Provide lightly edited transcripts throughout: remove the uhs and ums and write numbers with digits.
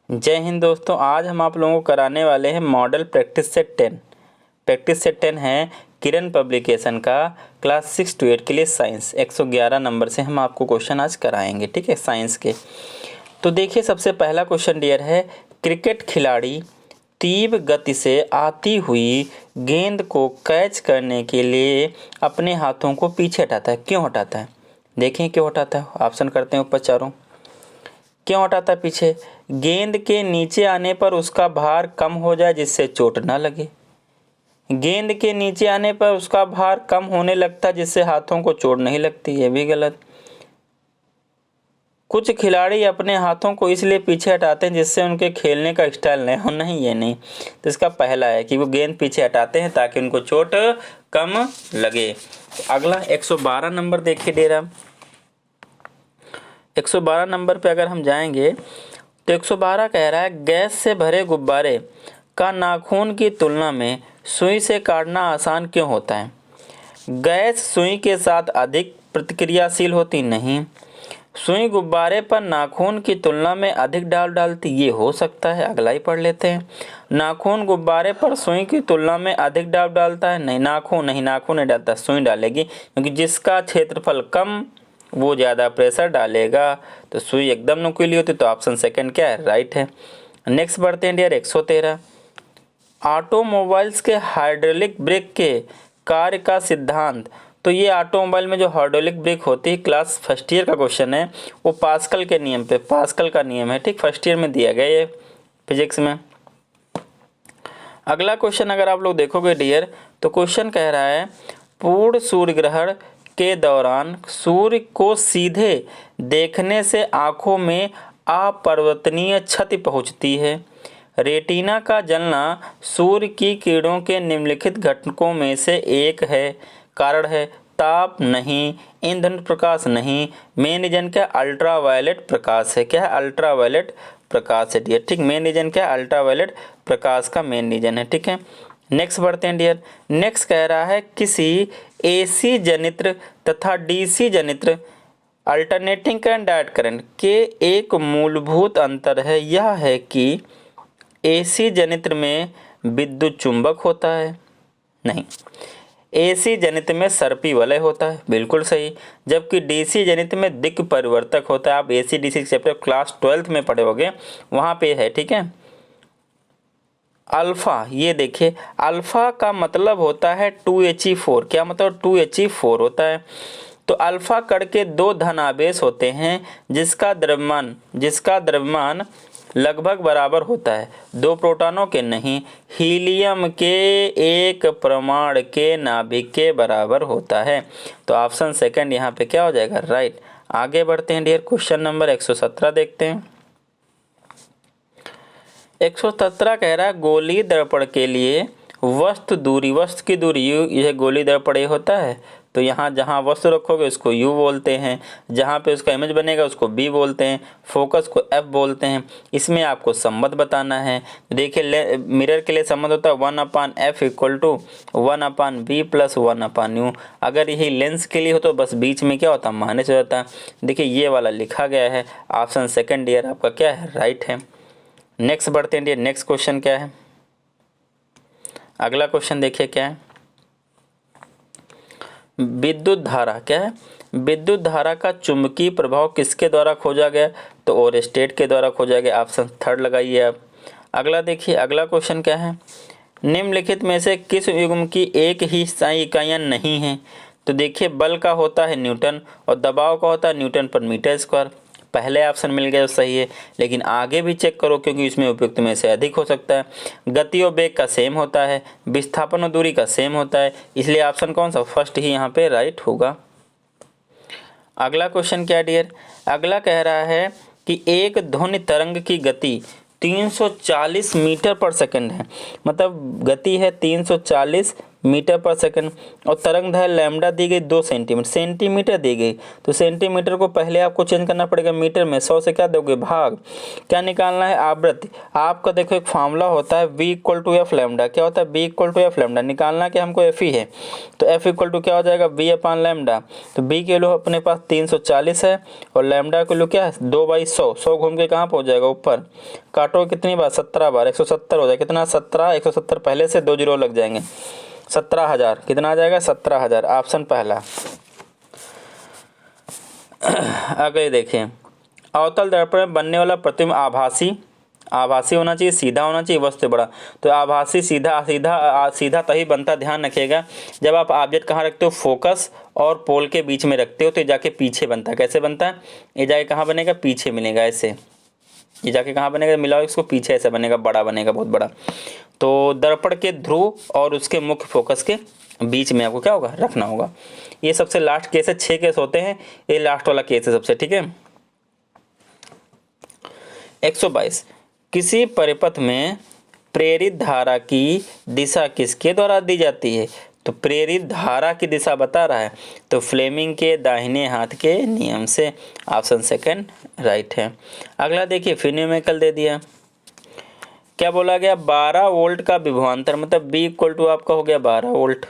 जय हिंद दोस्तों, आज हम आप लोगों को कराने वाले हैं model practice set 10। Practice set 10 है किरण पब्लिकेशन का क्लास 6 to 8 के लिए साइंस। 111 नंबर से हम आपको क्वेश्चन आज कराएंगे, ठीक है, साइंस के। तो देखिए, सबसे पहला क्वेश्चन डियर है, क्रिकेट खिलाड़ी तीव्र गति से आती हुई गेंद को कैच करने के लिए अपने हाथों को पीछे हटाता है। क्यों हटाता है? देखें क्यों हटाता है। ऑप्शन करते हैं ऊपर चारों। क्यों हटाता है पीछे? गेंद के नीचे आने पर उसका भार कम हो जाए जिससे चोट ना लगे। गेंद के नीचे आने पर उसका भार कम होने लगता है जिससे हाथों को चोट नहीं लगती। ये भी गलत। कुछ खिलाड़ी अपने हाथों को इसलिए पीछे हटाते हैं जिससे उनके खेलने का स्टाइल नहीं हो। नहीं, ये नहीं। तो इसका पहला है कि वो गेंद पीछे हटाते हैं ताकि उनको चोट कम लगे। तो अगला 112 नंबर देखिए डेरा। 112 नंबर पे अगर हम जाएंगे तो 112 कह रहा है, गैस से भरे गुब्बारे का नाखून की तुलना में सुई से काटना आसान क्यों होता है? गैस सुई के साथ अधिक प्रतिक्रियाशील होती नहीं। सुई गुब्बारे पर नाखून की तुलना में अधिक डालती। ये हो सकता है। अगला ही पढ़ लेते हैं। नाखून गुब्बारे पर सुई की तुलना में अधिक डालता है। नहीं, नाखून नहीं डालता, सुई डालेगी, क्योंकि जिसका क्षेत्रफल कम वो ज़्यादा प्रेशर डालेगा। तो सुई एकदम नुकीली होती। तो ऑप्शन सेकंड क्या है? राइट है। नेक्स्ट बढ़ते हैं डियर 113। ऑटोमोबाइल्स के हाइड्रोलिक ब्रेक के कार्य का सिद्धांत। तो ये ऑटोमोबाइल में जो हाइड्रोलिक ब्रेक होती है, क्लास फर्स्ट ईयर का क्वेश्चन है, वो पास्कल के नियम पे, पास्कल का नियम है, ठीक, फर्स्ट ईयर में दिया गया ये फिजिक्स में। अगला क्वेश्चन अगर आप लोग देखोगे डियर, तो क्वेश्चन कह रहा है, पूर्ण सूर्य ग्रहण के दौरान सूर्य को सीधे देखने से आंखों में अपरिवर्तनीय क्षति पहुंचती है। रेटिना का जलना सूर्य की किरणों के निम्नलिखित घटकों में से एक है। कारण है ताप नहीं, ईंधन प्रकाश नहीं, मेन रीजन क्या? अल्ट्रावायलेट प्रकाश है। क्या है? अल्ट्रावायलेट प्रकाश है डियर, ठीक। मेन रीजन क्या? अल्ट्रावायलेट प्रकाश का मेन रीजन है, ठीक है। नेक्स्ट बढ़ते हैं डियर। नेक्स्ट कह रहा है, किसी एसी जनित्र तथा डीसी जनित्र अल्टरनेटिंग करंट डायरेक्ट करंट के एक मूलभूत अंतर है। यह है कि एसी जनित्र में विद्युत चुंबक होता है। नहीं, एसी जनित्र में सर्पी वलय होता है। बिल्कुल सही। जबकि डीसी जनित्र में दिक् परिवर्तक होता है। आप AC DC chapter class 12th में पढ़े होगे, वहां पे है, ठीक है। अल्फा, ये देखिए, अल्फा का मतलब होता है 2He4। क्या मतलब? 2He4 होता है। तो अल्फा कण के दो धन आवेश होते हैं जिसका द्रव्यमान लगभग बराबर होता है। दो प्रोटॉनों के नहीं, हीलियम के एक परमाणु के नाभिक के बराबर होता है। तो ऑप्शन सेकंड यहाँ पे क्या हो जाएगा? राइट। आगे बढ़ते हैं डियर, क्वेश्चन नंबर 117 देखते हैं। 117 कह रहा है, गोलीय दर्पण के लिए वस्तु की दूरी यू, यह गोलीय दर्पण होता है। तो यहाँ जहाँ वस्तु रखोगे उसको यू बोलते हैं, जहाँ पे उसका इमेज बनेगा उसको बी बोलते हैं, फोकस को एफ बोलते हैं। इसमें आपको संबंध बताना है। देखिए, मिरर के लिए संबंध होता है 1/f = 1/b + 1/u। अगर यही लेंस के लिए हो तो बस बीच में क्या होता है? माइनस हो जाता है। देखिए, ये वाला लिखा गया है। ऑप्शन सेकंड ईयर आपका क्या है? राइट है। नेक्स्ट बढ़ते हैं। नेक्स्ट क्वेश्चन क्या है? अगला क्वेश्चन देखिए क्या है। विद्युत धारा क्या है? विद्युत धारा का चुंबकीय प्रभाव किसके द्वारा खोजा गया? तो ओरस्टेट के द्वारा खोजा गया। ऑप्शन थर्ड लगाइए आप। अगला देखिए, अगला क्वेश्चन क्या है, निम्नलिखित में से किस युग्म की एक ही इकाइयां नहीं है? तो देखिए, बल का होता है न्यूटन और दबाव का होता है न्यूटन पर मीटर स्क्वायर। पहले ऑप्शन मिल गया तो सही है, लेकिन आगे भी चेक करो क्योंकि इसमें उपयुक्त में से अधिक हो सकता है। गति और वेग का सेम होता है, विस्थापन और दूरी का सेम होता है, इसलिए ऑप्शन कौन सा? फर्स्ट ही यहाँ पे राइट होगा। अगला क्वेश्चन क्या डियर? अगला कह रहा है कि एक ध्वनि तरंग की गति 340 मीटर पर सेकंड है। मतलब गति है 340 मीटर पर सेकंड, और तरंग दैर्घ्य लैम्डा दी गई 2 सेंटीमीटर, सेंटीमीटर दी गई तो सेंटीमीटर को पहले आपको चेंज करना पड़ेगा मीटर में, 100 से क्या दोगे भाग। क्या निकालना है आवृत्ति, आपका देखो एक फार्मूला होता है V = F लैम्डा, क्या होता है V = F लैम्डा, निकालना कि हमको F ही है तो F = क्या हो जाएगा V/, लैम्डा। तो B की वैल्यू अपने पास 340 है और लैम्डा की वैल्यू क्या है 2/100, 100 घूम के कहाँ पहुँच जाएगा ऊपर, काटो कितनी बार 17 बार, 170 हो जाएगा, कितना 17, 170 पहले से 2 जीरो लग जाएंगे, 17,000, कितना आ जाएगा 17,000, ऑप्शन पहला। आगे देखें, अवतल दर्पण में बनने वाला प्रतिबिंब आभासी होना चाहिए, सीधा होना चाहिए, वस्तु से बड़ा। तो आभासी सीधा तभी बनता, ध्यान रखिएगा जब आप ऑब्जेक्ट कहाँ रखते हो, फोकस और पोल के बीच में रखते हो तो ये जाके पीछे बनता है। कैसे बनता है, ये जाके कहाँ बनेगा, पीछे मिलेगा ऐसे, ये जाके कहाँ बनेगा, मिलाओ इसको, पीछे ऐसे बनेगा, बड़ा बनेगा, बहुत बड़ा। तो दर्पण के ध्रुव और उसके मुख्य फोकस के बीच में आपको क्या होगा, रखना होगा। ये सबसे लास्ट केस है, 6 केस होते हैं, ये लास्ट वाला केस है सबसे, ठीक है। 122, किसी परिपथ में प्रेरित धारा की दिशा किसके द्वारा दी जाती है, तो प्रेरित धारा की दिशा बता रहा है तो फ्लेमिंग के दाहिने हाथ के नियम से, ऑप्शन सेकंड राइट है। अगला देखिए, फिर न्यूमेरिकल दे दिया, क्या बोला गया, 12 वोल्ट का विभवांतर, मतलब B = आपका हो गया 12 वोल्ट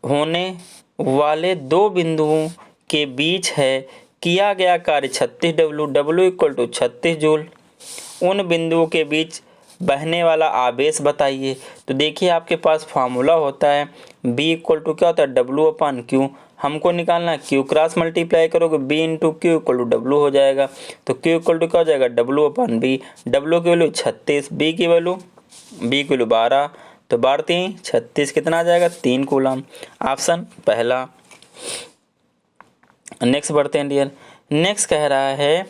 होने वाले 2 बिंदुओं के बीच है, किया गया कार्य 36 W = 36 जूल। उन बिंदुओं के बीच बहने वाला आवेश बताइए। तो देखिए आपके पास फार्मूला होता है B = क्या होता है W/Q, हमको निकालना Q क्रॉस मल्टीप्लाई करोगे B × Q = W हो जाएगा। तो Q = क्या हो जाएगा W/B, W की वैल्यू 36, B की वैल्यू 12, तो 12 3 36, कितना आ जाएगा 3 कूलम, ऑप्शन पहला। नेक्स्ट बढ़ते हैं डियर, नेक्स्ट कह रहा है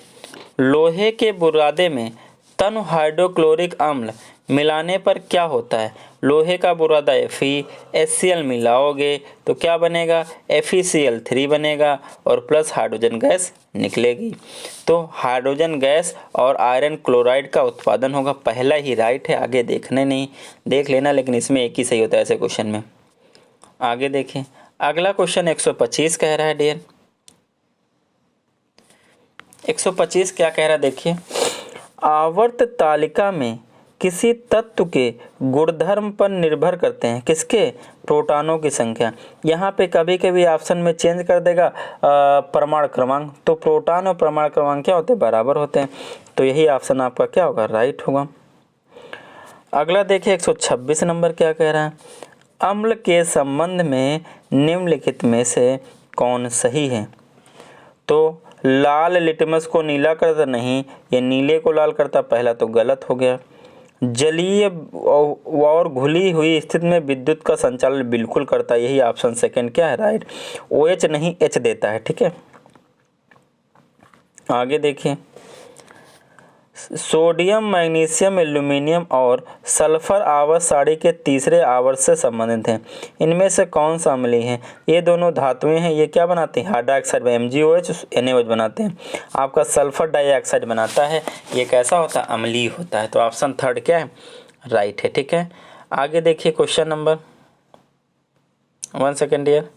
लोहे के बुरादे में तनु हाइड्रोक्लोरिक अम्ल मिलाने पर क्या होता है। लोहे का बुरादा Fe, HCl मिलाओगे तो क्या बनेगा, FeCl3 बनेगा और प्लस हाइड्रोजन गैस निकलेगी। तो हाइड्रोजन गैस और आयरन क्लोराइड का उत्पादन होगा, पहला ही राइट है, आगे देखने नहीं, देख लेना लेकिन इसमें एक ही सही होता है ऐसे क्वेश्चन में। आगे देखें, अगला क्वेश्चन 125 कह रहा है डियर, 125 क्या कह रहा है देखिए, आवर्त तालिका में किसी तत्व के गुणधर्म पर निर्भर करते हैं, किसके, प्रोटॉनों की संख्या। यहाँ पे कभी कभी ऑप्शन में चेंज कर देगा परमाणु क्रमांक, तो प्रोटॉन और परमाणु क्रमांक क्या होते हैं, बराबर होते हैं, तो यही ऑप्शन आपका क्या होगा, राइट होगा। अगला देखिए 126 नंबर क्या कह रहा है, अम्ल के संबंध में निम्नलिखित में से कौन सही है। तो लाल लिटमस को नीला करता नहीं, ये नीले को लाल करता, पहला तो गलत हो गया। जलीय और घुली हुई स्थिति में विद्युत का संचालन बिल्कुल करता है, यही ऑप्शन सेकंड क्या है, राइट। OH नहीं H देता है, ठीक है। आगे देखिए, सोडियम, मैग्नीशियम, एल्यूमिनियम और सल्फर आवर्त सारणी के तीसरे आवर्त से संबंधित हैं, इनमें से कौन सा अम्लीय है। ये दोनों धातुएं हैं, ये क्या बनाते हैं, हाइड्रोक्साइड में MgOH NaOH बनाते हैं, आपका सल्फर डाइऑक्साइड बनाता है, ये कैसा होता है, अम्लीय होता है। तो ऑप्शन थर्ड क्या है, राइट है, ठीक है। आगे देखिए question number 1 second year,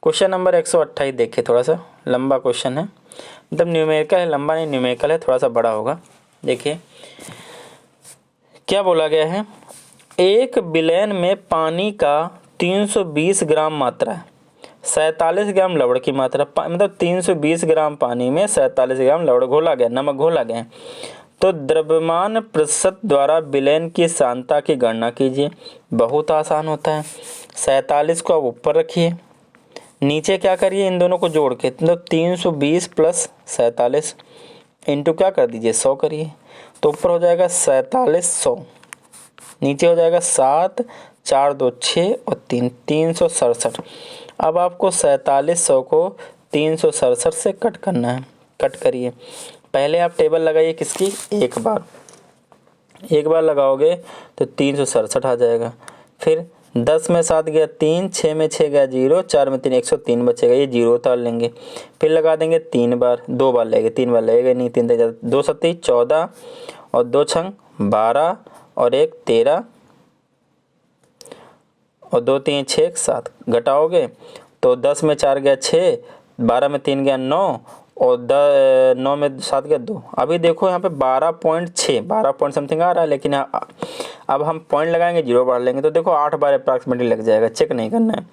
question number 128 देखिए, थोड़ा सा लंबा क्वेश्चन है, मतलब न्यूमेरिकल है, लंबा नहीं न्यूमेरिकल है, थोड़ा सा बड़ा होगा। देखिए क्या बोला गया है, एक विलयन में पानी का 320 ग्राम मात्रा है, 47 ग्राम लवण की मात्रा, मतलब 320 ग्राम पानी में 47 ग्राम लवण घोला गया, नमक घोला गया। तो द्रव्यमान प्रतिशत द्वारा विलयन की सांद्रता की गणना कीजिए। बहुत आसान होता है, 47 को आप ऊपर रखिए, नीचे क्या करिए, इन दोनों को जोड़ के, तो 320 + 47 इंटू क्या कर दीजिए 100 करिए, तो ऊपर हो जाएगा 4700, नीचे हो जाएगा 7 4 2 6 और 3 367। अब आपको 4700 को 367 से कट करना है, कट करिए। पहले आप टेबल लगाइए किसकी, एक बार लगाओगे तो 367 आ जाएगा, फिर 10 में 7 गया 3, 6 में 6 गया 0, 4 में 3 103 बचेगा, ये 0 उतार लेंगे, फिर लगा देंगे 3 बार, 2 बार लगेगा, 3 बार लगेगा नहीं, 3 2 7 14 और 2 6 12 और 1 13 और 2 3 6 7 घटाओगे तो 10 में 4 गया 6, 12 में 3 गया 9 और 9 में 7 गया 2। अभी देखो यहाँ पे 12.6 12 पॉइंट समथिंग आ रहा है, लेकिन अब हम पॉइंट लगाएंगे 0 बढ़ लेंगे तो देखो 8 बार अप्रॉक्सीमेटली लग जाएगा, चेक नहीं करना है,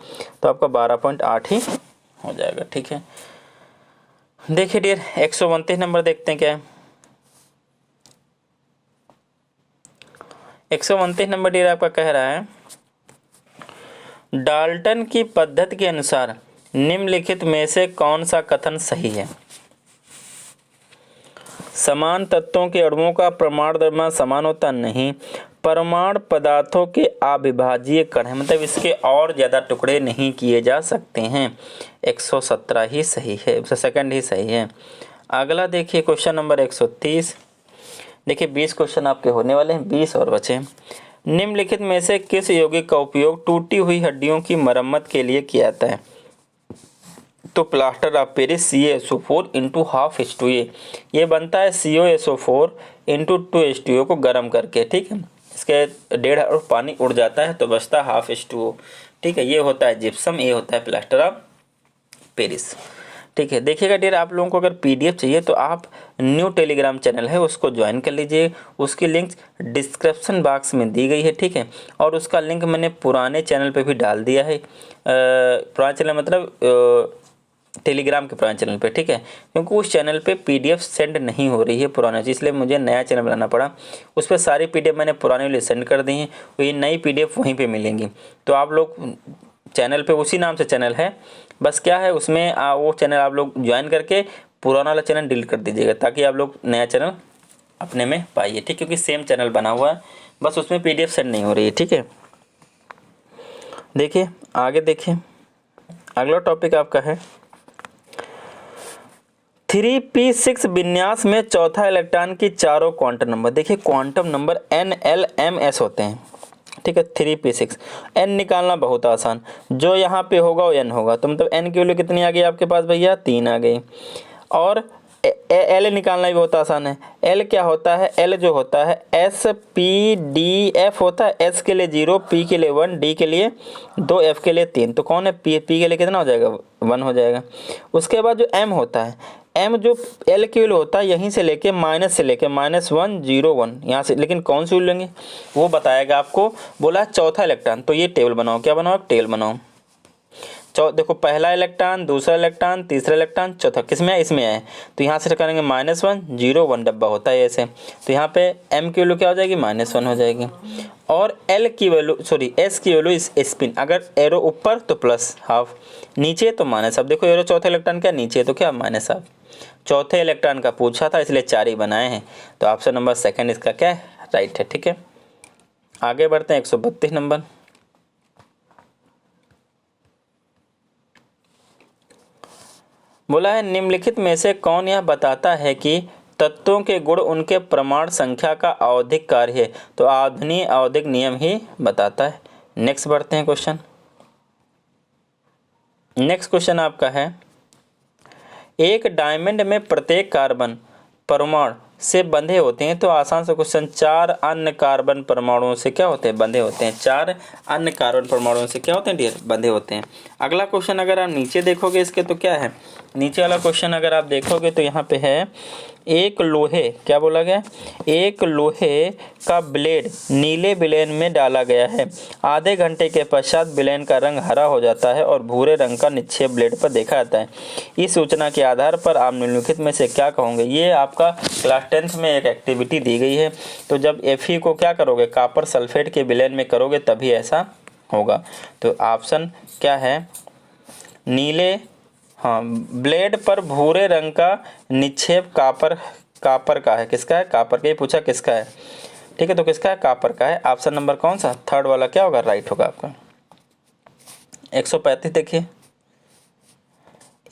तो आपका 12.8 ही हो जाएगा। ठीक है, देखिए डियर 129 नंबर देखते हैं क्या है। 129 नंबर डियर आपका कह रहा है डाल्टन की पद्धति के अनुसार निम्नलिखित में से कौन सा कथन सही है। समान तत्वों के अणुओं का परमाणु द्रव्यमान समान होता नहीं, परमाणु पदार्थों के अविभाज्य कण है, मतलब इसके और ज़्यादा टुकड़े नहीं किए जा सकते हैं। 117 ही सही है, सेकंड ही सही है। अगला देखिए क्वेश्चन नंबर 130। देखिए 20 क्वेश्चन आपके होने वाले हैं, 20 और बचे। निम्नलिखित में से किस यौगिक का उपयोग टूटी हुई हड्डियों की मरम्मत के लिए किया जाता है। तो plaster of Paris CaSO4 into half H2A, ये बनता है CaSO4 इंटू 2H2O को गर्म करके। ठीक है, इसके 1.5 पानी उड़ जाता है तो बचता है हाफ H2O। ठीक है, ये होता है जिप्सम, ये होता है प्लास्टर ऑफ पेरिस। ठीक है, देखिएगा डियर आप लोगों को अगर PDF चाहिए तो आप न्यू टेलीग्राम चैनल है उसको ज्वाइन कर लीजिए, उसकी लिंक डिस्क्रिप्शन बॉक्स में दी गई है। ठीक है, और उसका लिंक मैंने पुराने चैनल पे भी डाल दिया है, पुराना चैनल मतलब टेलीग्राम के पुराने चैनल पे। ठीक है, क्योंकि उस चैनल पे PDF सेंड नहीं हो रही है पुराने, इसलिए मुझे नया चैनल बनाना पड़ा। उस पर सारी PDF मैंने पुराने वाले सेंड कर दी हैं, ये नई PDF वहीं पे मिलेंगी। तो आप लोग चैनल पे उसी नाम से चैनल है, बस क्या है उसमें वो चैनल आप लोग ज्वाइन करके पुराना वाला चैनल डिलीट कर दीजिएगा, ताकि आप लोग नया चैनल अपने में पाइए। ठीक, क्योंकि सेम चैनल बना हुआ है, बस उसमें PDF सेंड नहीं हो रही है। ठीक है, देखिए आगे देखिए, अगला टॉपिक आपका है 3p6 विन्यास में चौथा इलेक्ट्रॉन की चारों क्वांटम नंबर। देखिए quantum number N L M S होते हैं। ठीक है, 3p6 n निकालना बहुत आसान, जो यहाँ पे होगा वो n होगा, तो मतलब n की वैल्यू कितनी आ गई आपके पास भैया 3 आ गई। और L निकालना भी बहुत आसान है। L क्या होता है, L जो होता है SPDF होता है, S के लिए 0, P के लिए 1, D के लिए 2, F के लिए 3, तो कौन है P के लिए कितना हो जाएगा 1 हो जाएगा। उसके बाद जो M होता है, M जो L की वैल्यू होता है यहीं से लेके माइनस से लेके -1 0 1 यहाँ से, लेकिन कौन सी वैल्यू लेंगे वो बताएगा आपको। बोला चौथा इलेक्ट्रॉन, तो ये टेबल बनाओ, क्या बनाओ टेबल बनाओ। देखो पहला इलेक्ट्रॉन, दूसरा इलेक्ट्रॉन, तीसरा इलेक्ट्रॉन, चौथा किसमें है, इसमें है, तो यहाँ से करेंगे -1 0 1 डब्बा होता है ऐसे, तो यहाँ पे M की वैल्यू क्या हो जाएगी -1 हो जाएगी। और L की वैल्यू S की वैल्यू स्पिन, अगर एरो ऊपर तो प्लस हाफ, नीचे तो माइनस। अब देखो एरो चौथा इलेक्ट्रॉन क्या नीचे, तो क्या माइनस हाफ। चौथे इलेक्ट्रॉन का पूछा था इसलिए 4 ही बनाए हैं, तो ऑप्शन नंबर सेकंड इसका क्या है, राइट है। ठीक है, आगे बढ़ते हैं 132 नंबर। बोला है निम्नलिखित में से कौन यह बताता है कि तत्वों के गुण उनके परमाणु संख्या का आवधिक कार्य है। तो आधुनिक आवधिक नियम ही बताता है। नेक्स्ट बढ़ते हैं क्वेश्चन। नेक्स्ट क्वेश्चन आपका है एक डायमंड में प्रत्येक कार्बन परमाणु से बंधे होते हैं, तो आसान से क्वेश्चन 4 अन्य कार्बन परमाणुओं से क्या होते हैं, बंधे होते हैं। 4 अन्य कार्बन परमाणुओं से क्या होते हैं डियर, बंधे होते हैं। अगला क्वेश्चन अगर आप नीचे देखोगे इसके, तो क्या है नीचे वाला क्वेश्चन अगर आप देखोगे तो यहाँ पे है एक लोहे, क्या बोला गया, एक लोहे का ब्लेड नीले विलयन में डाला गया है, आधे घंटे के पश्चात विलयन का रंग हरा हो जाता है और भूरे रंग का निक्षेप ब्लेड पर देखा जाता है। इस सूचना के आधार पर आप निम्नलिखित में से क्या कहोगे। ये आपका क्लास 10th में एक एक्टिविटी दी गई है, तो जब Fe को क्या करोगे, कॉपर सल्फेट के विलयन में करोगे तभी ऐसा होगा। तो ऑप्शन क्या है, नीले, हाँ, ब्लेड पर भूरे रंग का निक्षेप कापर का है, किसका है, कापर का, ये पूछा किसका है। ठीक है, तो किसका है, कापर का है। ऑप्शन नंबर कौन सा, थर्ड वाला क्या होगा, राइट होगा आपका। 135 देखिए,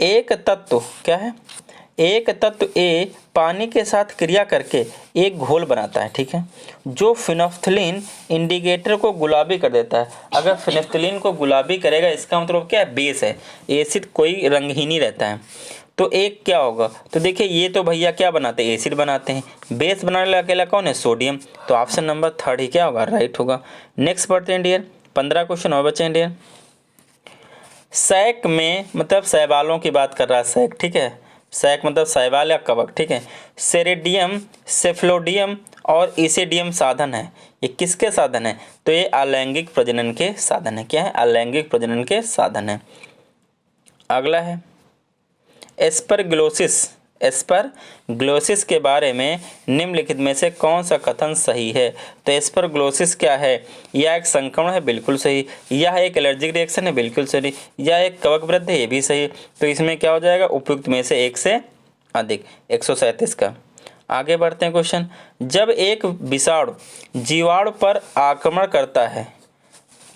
एक तत्व क्या है, एक तत्व A पानी के साथ क्रिया करके एक घोल बनाता है। ठीक है, जो फिनोफ्थलीन इंडिकेटर को गुलाबी कर देता है। अगर फिनोफ्थलीन को गुलाबी करेगा इसका मतलब क्या है, बेस है, एसिड कोई रंग ही नहीं रहता है। तो एक क्या होगा, तो देखिए ये तो भैया क्या बनाते हैं, एसिड बनाते हैं, बेस बनाने वाला अकेला कौन है, सोडियम। तो ऑप्शन नंबर थर्ड ही क्या होगा, राइट होगा। नेक्स्ट पढ़ते हैं डियर 15 क्वेश्चन और बचे इंडियन। सैक में मतलब शैवालों की बात कर रहा है सैक, ठीक है। सैक मतलब शैवाल या कवक, ठीक है। सेरेडियम, सेफ्लोडियम और इसेडियम साधन है, ये किसके साधन है? तो ये अलैंगिक प्रजनन के साधन है। क्या है? अलैंगिक प्रजनन के साधन है। अगला है एस्परगिलोसिस। एस्परगिलोसिस के बारे में निम्नलिखित में से कौन सा कथन सही है? तो एस्परगिलोसिस क्या है? यह एक संक्रमण है, बिल्कुल सही। यह एक एलर्जिक रिएक्शन है, बिल्कुल सही। यह एक कवक वृद्धि है, ये भी सही। तो इसमें क्या हो जाएगा? उपयुक्त में से एक से अधिक, 137 का। आगे बढ़ते हैं क्वेश्चन। जब एक विषाणु जीवाणु पर आक्रमण करता है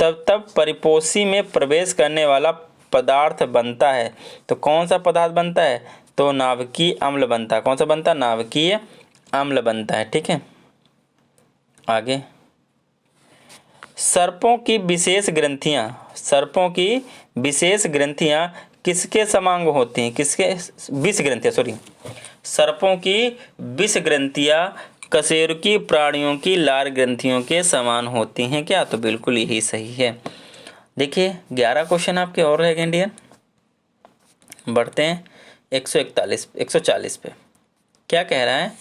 तब परिपोषी में प्रवेश करने वाला पदार्थ बनता है, तो कौन सा पदार्थ बनता है? तो नाभिकीय अम्ल बनता है। कौन सा बनता है? नाभिकीय अम्ल बनता है, ठीक है। आगे सर्पों की विशेष ग्रंथियां किसके समांग होती हैं? किसके? विष ग्रंथियां, सॉरी। सर्पों की विष ग्रंथियां कशेरुकी प्राणियों की लार ग्रंथियों के समान होती हैं क्या? तो बिल्कुल यही सही है। देखिए 11 क्वेश्चन आपके और रहेंगे इंडियन। बढ़ते हैं 140 पे। क्या कह रहा है?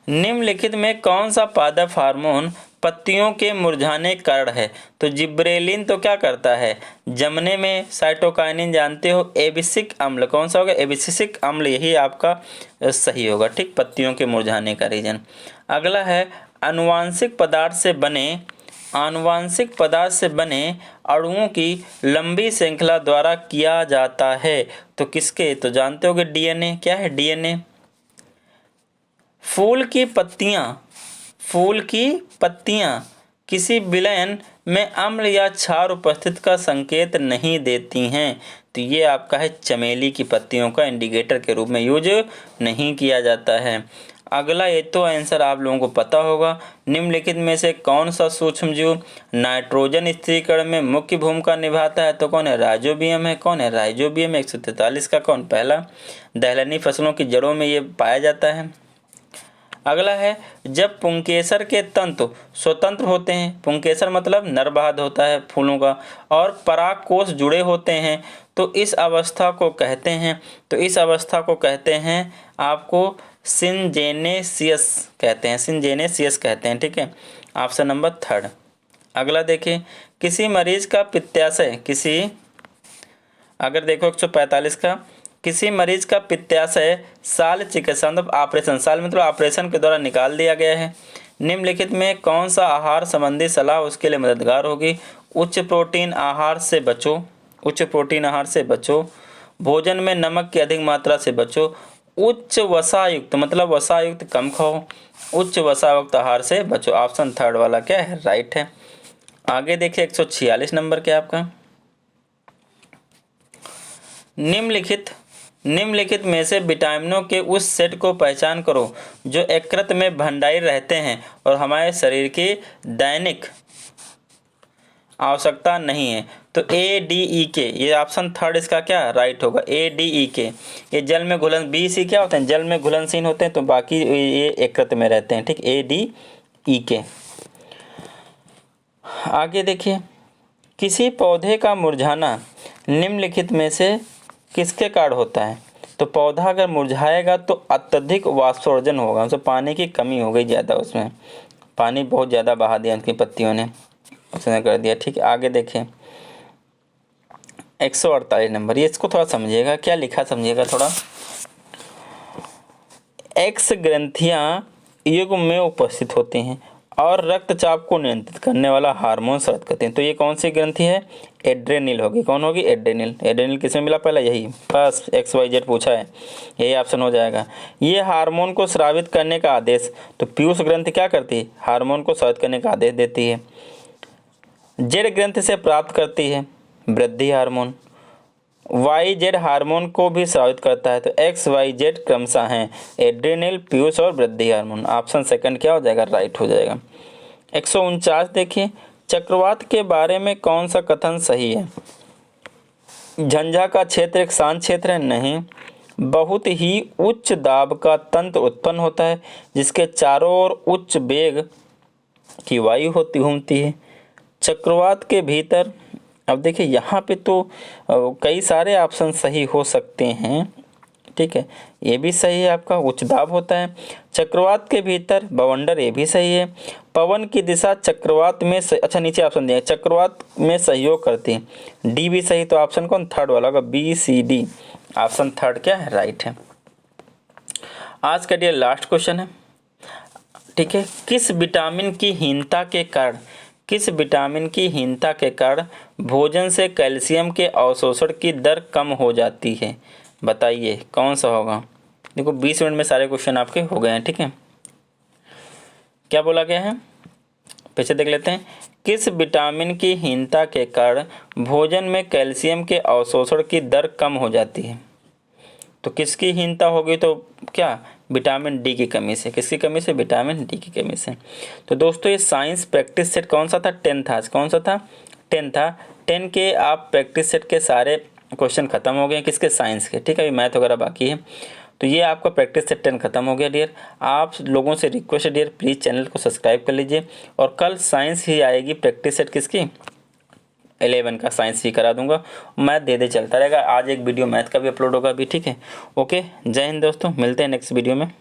निम्नलिखित में कौन सा पादप हार्मोन पत्तियों के मुरझाने का कारण है? तो जिब्रेलिन तो क्या करता है? जमने में। साइटोकाइनिन जानते हो, एबिसिक अम्ल। कौन सा होगा? एबिसिक अम्ल, यही आपका सही होगा, ठीक। पत्तियों के मुरझाने का रीजन। अगला है आनुवांशिक पदार्थ से बने अणुओं की लंबी श्रृंखला द्वारा किया जाता है, तो किसके? तो जानते होगे डीएनए। क्या है? डीएनए। फूल की पत्तियां किसी विलयन में अम्ल या क्षार उपस्थित का संकेत नहीं देती हैं, तो ये आपका है चमेली की पत्तियों का इंडिकेटर के रूप में यूज नहीं किया जाता है। अगला ये तो आंसर आप लोगों को पता होगा। निम्नलिखित में से कौन सा सूक्ष्मजीव नाइट्रोजन स्थिरीकरण में मुख्य भूमिका निभाता है? तो कौन है? राइजोबियम है। कौन है? राइजोबियम। 143 का कौन? पहला। दलहनी फसलों की जड़ों में ये पाया जाता है। अगला है जब पुंकेसर के तंतु स्वतंत्र होते हैं, पुंकेसर मतलब नरबाध होता है फूलों का, और परागकोश जुड़े होते हैं, तो इस अवस्था को कहते हैं आपको सिंजेनेसियस कहते हैं, ठीक है। Option number 3। अगला देखिए किसी मरीज का पित्ताशय अगर देखो 145 का, किसी मरीज का पित्ताशय साल चिकित्सा मतलब ऑपरेशन के द्वारा निकाल दिया गया है। निम्नलिखित में कौन सा आहार संबंधी सलाह उसके लिए मददगार होगी? उच्च प्रोटीन आहार से बचो, भोजन में नमक की अधिक मात्रा से बचो, उच्च वसायुक्त मतलब वसायुक्त कम खाओ, उच्च वसायुक्त आहार से बचो। ऑप्शन 3 वाला क्या है? राइट है। आगे देखिए 146 नंबर क्या आपका। निम्नलिखित में से विटामिनों के उस सेट को पहचान करो जो यकृत में भंडारित रहते हैं और हमारे शरीर की दैनिक आवश्यकता नहीं है। तो ADEK, ये ऑप्शन 3 इसका क्या राइट होगा? ADEK ये जल में घुलन, BC क्या होते हैं? जल में घुलनशील होते हैं, तो बाकी ये यकृत में रहते हैं, ठीक। ADEK। आगे देखिए किसी पौधे का मुरझाना निम्नलिखित में से किसके कारण होता है? तो पौधा अगर मुरझाएगा तो अत्यधिक वाष्पोर्जन होगा, उसमें पानी की कमी हो गई ज़्यादा, उसमें पानी बहुत ज़्यादा बहा दिया उनकी पत्तियों ने, उसने कर दिया, ठीक है। आगे देखें 148 नंबर, ये इसको थोड़ा समझिएगा, क्या लिखा समझिएगा थोड़ा। एक्स ग्रंथियां युग्म में उपस्थित होती हैं और रक्तचाप को नियंत्रित करने वाला हार्मोन स्रावित करते हैं, तो ये कौन सी ग्रंथि है? एड्रेनिल होगी। कौन होगी? एड्रेनिल किसमें मिला? पहला यही, बस XYZ पूछा है, यही ऑप्शन हो जाएगा। ये हार्मोन को स्रावित करने का आदेश, तो पीयूष ग्रंथि क्या करती है? हार्मोन को स्रावित करने का आदेश देती है। जेड ग्रंथि से प्राप्त करती है वृद्धि हार्मोन। YZ हार्मोन को भी स्रावित करता है, तो XYZ क्रमशः हैं एड्रेनल, पीयूष और वृद्धि हार्मोन। ऑप्शन 2 क्या हो जाएगा? राइट हो जाएगा। 149 देखिए चक्रवात के बारे में कौन सा कथन सही है? झंझा का क्षेत्र एक शांत क्षेत्र है? नहीं। बहुत ही उच्च दाब का तंत्र उत्पन्न होता है जिसके चारों ओर उच्च वेग की वायु घूमती है। चक्रवात के भीतर, अब देखिए यहाँ पे तो कई सारे ऑप्शन सही हो सकते हैं, ठीक है, ये भी सही है आपका, उच्च दाब होता है। चक्रवात के भीतर बवंडर, ये भी सही है। पवन की दिशा चक्रवात में अच्छा नीचे ऑप्शन दिया है, चक्रवात में सहयोग करती है, डी भी सही। तो ऑप्शन कौन, थर्ड वाला होगा, B C D, option third क्या है, राइट है। आज का ये लास्ट क्वेश्चन है, ठीक है, किस विटामिन की हीनता के कारण, किस विटामिन की हीनता के कारण भोजन से कैल्शियम के अवशोषण की दर कम हो जाती है, बताइए कौन सा होगा। देखो 20 मिनट में सारे क्वेश्चन आपके हो गए हैं, ठीक है। क्या बोला गया है, पीछे देख लेते हैं। किस विटामिन की हीनता के कारण भोजन में कैल्शियम के अवशोषण की दर कम हो जाती है। तो किसकी हीनता होगी, तो क्या, विटामिन डी की कमी से। किसकी कमी से, विटामिन डी की कमी से। तो दोस्तों ये साइंस प्रैक्टिस सेट कौन सा था, 10 था। कौन सा था, 10 था। 10 के आप प्रैक्टिस सेट के सारे क्वेश्चन खत्म हो गए, किसके, साइंस के, ठीक है। अभी मैथ वगैरह बाकी है। तो ये आपका प्रैक्टिस सेट 10 खत्म हो गया डियर। आप लोगों से रिक्वेस्ट है डियर, प्लीज़ चैनल को सब्सक्राइब कर लीजिए। और कल साइंस ही आएगी प्रैक्टिस सेट किसकी, 11 का साइंस ही करा दूंगा। मैथ दे चलता रहेगा। आज एक वीडियो मैथ का भी अपलोड होगा अभी, ठीक है। ओके, जय हिंद दोस्तों, मिलते हैं नेक्स्ट वीडियो में।